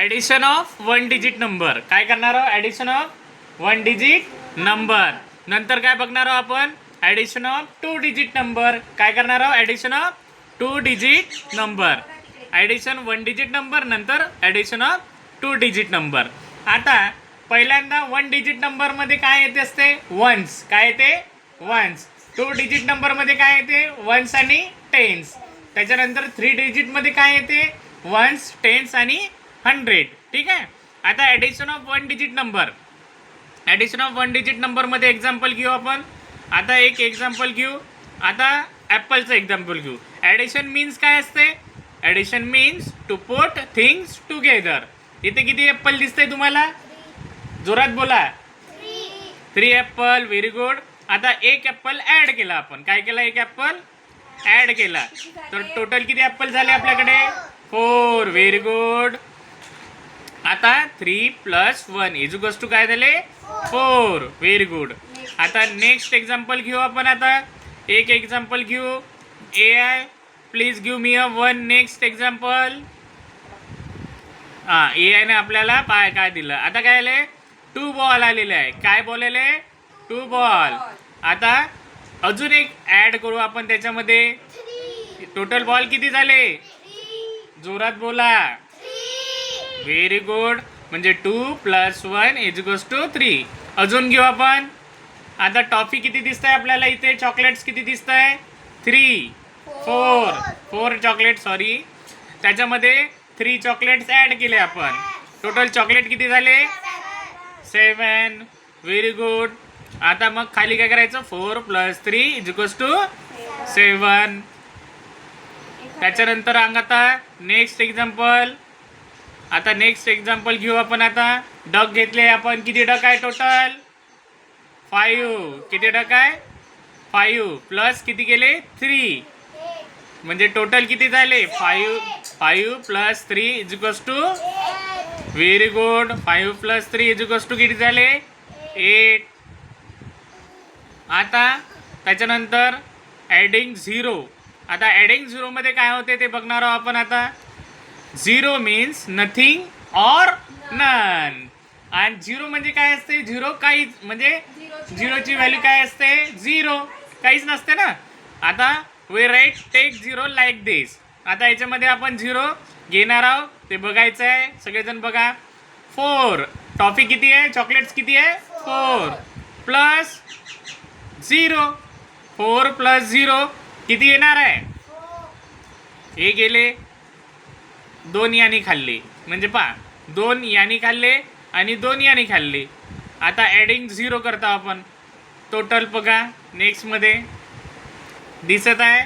Addition of one digit number. काय करणार आहोत? Addition of one digit number. नंतर काय बघणार आहोत आपण? Addition of two digit number. काय करणार आहोत? Addition of two digit number. Addition one digit number, नंतर addition of two digit number. आता पहिल्यांदा वन डिजिट नंबरमध्ये काय येते असते? वन्स. काय येते? वन्स. टू डिजिट नंबरमध्ये काय येते? वन्स आणि टेन्स. त्याच्यानंतर थ्री डिजिटमध्ये काय येते? वन्स, टेन्स आणि 100. ठीक आहे. आता addition of one digit number. Addition of one digit नंबरमध्ये एक्झाम्पल घेऊ आपण. आता एक एक्झाम्पल घेऊ. आता ॲपलचं एक्झाम्पल घेऊ. ॲडिशन मीन्स काय असते? Addition means to put things together. इथे किती ॲपल दिसतंय तुम्हाला? जोरात बोला. 3 ॲपल. Very good. आता एक ॲपल ॲड केला आपण. काय केला? एक ॲपल ॲड केला. तर टोटल किती ॲपल झाले आपल्याकडे? 4. Very good. आता 3 + 1 इज टू काय झाले? 4. Very good. आता नेक्स्ट एक्झाम्पल घेऊ आपण. आता एक एक्झाम्पल घेऊ. AI please give me a one next example. AI ने आपल्याला काय दिलं? आता काय आले? 2 बॉल आलेले आहे. काय बोलले? 2 बॉल. आता अजून एक ॲड करू आपण त्याच्यामध्ये. टोटल बॉल किती झाले? जोरात बोला. Very good. म्हणजे 2 + 1 इज 3. अजून घेऊ आपण. आता टॉफी किती दिसत आहे आपल्याला इथे? चॉकलेट्स किती दिसत आहे? 4 चॉकलेट. सॉरी. त्याच्यामध्ये 3 चॉकलेट्स ॲड केले आपण. टोटल चॉकलेट किती झाले? 7. Very good. आता मग खाली काय करायचं? 4 + 3 इज 7. त्याच्यानंतर आता नेक्स्ट एक्झाम्पल. आता नेक्स्ट एक्झाम्पल घेऊ आपण. आता डक घेतले आपण. किती डक आहे टोटल? 5. किती डक आहे? 5 प्लस किती केले? 3. म्हणजे टोटल किती झाले? 5 + 3 इज व्हेरी गुड. 5 + 3 इज किती झाले? 8. आता त्याच्यानंतर ॲडिंग 0. आता ॲडिंग 0मध्ये काय होते ते बघणार आहोत आपण. आता 0 मीन्स नथिंग ऑर नन. आणि 0 म्हणजे काय असते? 0 काहीच. म्हणजे 0ची व्हॅल्यू काय असते? 0. काहीच नसते ना. आता वी राईट टेक 0 लाईक दिस. आता याच्यामध्ये आपण 0 घेणार आहोत. ते बघायचं आहे. सगळेजण बघा. 4. टॉफी किती आहे? चॉकलेट्स किती आहे? 4 प्लस 0. 4 + 0 किती येणार आहे? हे गेले. 2 यानी खाल्ले. म्हणजे 2 यानी खाल्ले आणि 2 यानी खाल्ले. आता ॲडिंग 0 करता आपण. टोटल बघा नेक्स्टमध्ये दिसत आहे.